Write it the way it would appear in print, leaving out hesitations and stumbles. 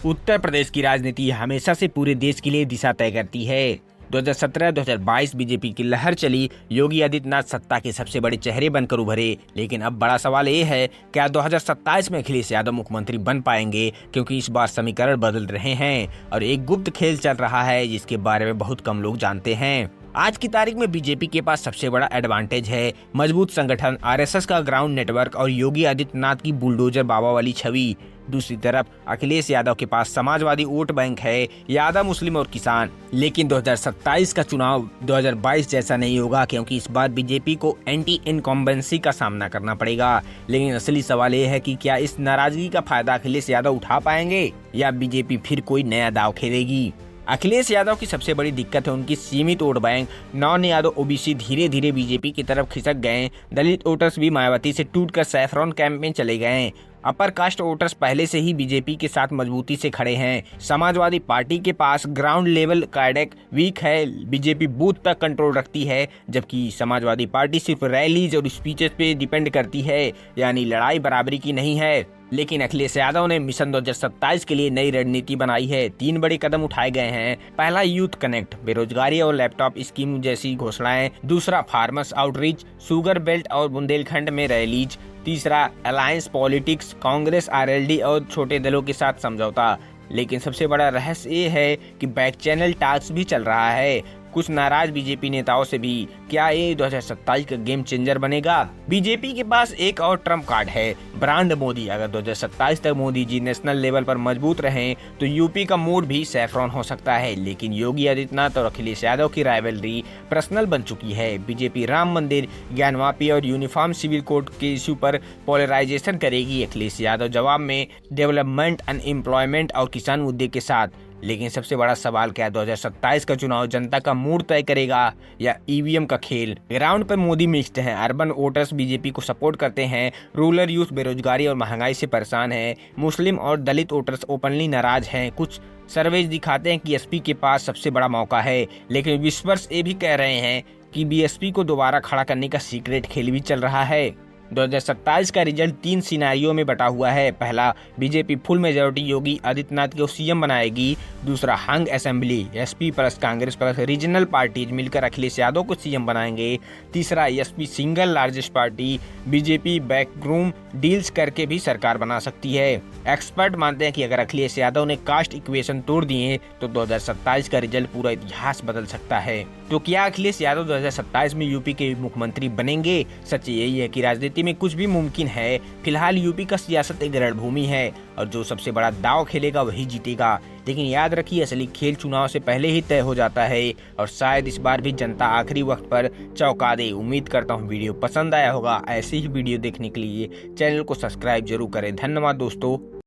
उत्तर प्रदेश की राजनीति हमेशा से पूरे देश के लिए दिशा तय करती है। 2017-2022 बीजेपी की लहर चली, योगी आदित्यनाथ सत्ता के सबसे बड़े चेहरे बनकर उभरे। लेकिन अब बड़ा सवाल ये है, क्या 2027 में अखिलेश यादव मुख्यमंत्री बन पाएंगे? क्योंकि इस बार समीकरण बदल रहे हैं और एक गुप्त खेल चल रहा है जिसके बारे में बहुत कम लोग जानते हैं। आज की तारीख में बीजेपी के पास सबसे बड़ा एडवांटेज है मजबूत संगठन, आरएसएस का ग्राउंड नेटवर्क और योगी आदित्यनाथ की बुलडोजर बाबा वाली छवि। दूसरी तरफ अखिलेश यादव के पास समाजवादी वोट बैंक है, यादव, मुस्लिम और किसान। लेकिन 2027 का चुनाव 2022 जैसा नहीं होगा, क्योंकि इस बार बीजेपी को एंटी इनकम्बेंसी का सामना करना पड़ेगा। लेकिन असली सवाल ये है कि क्या इस नाराजगी का फायदा अखिलेश यादव उठा पाएंगे या बीजेपी फिर कोई नया दांव खेलेगी। अखिलेश यादव की सबसे बड़ी दिक्कत है उनकी सीमित vote bank. Non Yadav OBC धीरे धीरे बीजेपी की तरफ खिसक गए। दलित वोटर्स भी मायावती से टूटकर सैफरॉन कैंप में चले गए। अपर कास्ट वोटर्स पहले से ही बीजेपी के साथ मजबूती से खड़े हैं। समाजवादी पार्टी के पास ग्राउंड लेवल कार्डियक वीक है, बीजेपी बूथ तक कंट्रोल रखती है, जबकि समाजवादी पार्टी सिर्फ रैलीज और स्पीचेस पे डिपेंड करती है, यानी लड़ाई बराबरी की नहीं है। लेकिन अखिलेश यादव ने मिशन 2027 के लिए नई रणनीति बनाई है। 3 बड़े कदम उठाए गए हैं। पहला, यूथ कनेक्ट, बेरोजगारी और लैपटॉप स्कीम जैसी घोषणाएं। दूसरा, फार्मर्स आउटरीच, शुगर बेल्ट और बुंदेलखंड में रैलीज। तीसरा, अलायंस पॉलिटिक्स, कांग्रेस, आरएलडी और छोटे दलों के साथ समझौता। लेकिन सबसे बड़ा रहस्य ये है कि बैक चैनल टास्क भी चल रहा है कुछ नाराज बीजेपी नेताओं से भी। क्या ये 2027 का गेम चेंजर बनेगा? बीजेपी के पास एक और ट्रम्प कार्ड है, ब्रांड मोदी। अगर 2027 तक मोदी जी नेशनल लेवल पर मजबूत रहें तो यूपी का मूड भी सैफरॉन हो सकता है। लेकिन योगी आदित्यनाथ और अखिलेश यादव की राइवलरी पर्सनल बन चुकी है। बीजेपी राम मंदिर, ज्ञानवापी और यूनिफॉर्म सिविल कोड के इश्यू पर पोलराइजेशन करेगी। अखिलेश यादव जवाब में डेवलपमेंट, अनएम्प्लॉयमेंट और किसान मुद्दे के साथ। लेकिन सबसे बड़ा सवाल, क्या 2027 का चुनाव जनता का मूड तय करेगा या ईवीएम का खेल? ग्राउंड पर मोदी मिक्स्ड है। अर्बन वोटर्स बीजेपी को सपोर्ट करते हैं, रूरल यूथ बेरोजगारी और महंगाई से परेशान है, मुस्लिम और दलित वोटर्स ओपनली नाराज हैं। कुछ सर्वेज दिखाते हैं कि एसपी के पास सबसे बड़ा मौका है, लेकिन विस्पर्स ये भी कह रहे हैं कि बीएसपी को दोबारा खड़ा करने का सीक्रेट खेल भी चल रहा है। 2027 का रिजल्ट 3 सिनारियों में बटा हुआ है। पहला, BJP full majority Yogi Adityanath को सीएम बनाएगी। दूसरा, hung assembly, SP plus Congress plus regional parties मिलकर अखिलेश यादव को सीएम बनाएंगे। तीसरा, SP single largest party, BJP backroom deals करके भी सरकार बना सकती है। एक्सपर्ट मानते हैं कि अगर अखिलेश यादव ने कास्ट इक्वेशन तोड़ दिए तो 2027 का रिजल्ट पूरा इतिहास बदल सकता है। तो क्या अखिलेश यादव 2027 में यूपी के मुख्यमंत्री बनेंगे? सच यही है कि राजनीति में कुछ भी मुमकिन है। फिलहाल यूपी का सियासत एक रणभूमि है और जो सबसे बड़ा दांव खेलेगा वही जीतेगा। लेकिन याद रखिए, असली खेल चुनाव से पहले ही तय हो जाता है और शायद इस बार भी जनता आखिरी वक्त पर चौंका दे। उम्मीद करता हूँ वीडियो पसंद आया होगा। ऐसे ही वीडियो देखने के लिए चैनल को सब्सक्राइब जरूर करें। धन्यवाद दोस्तों।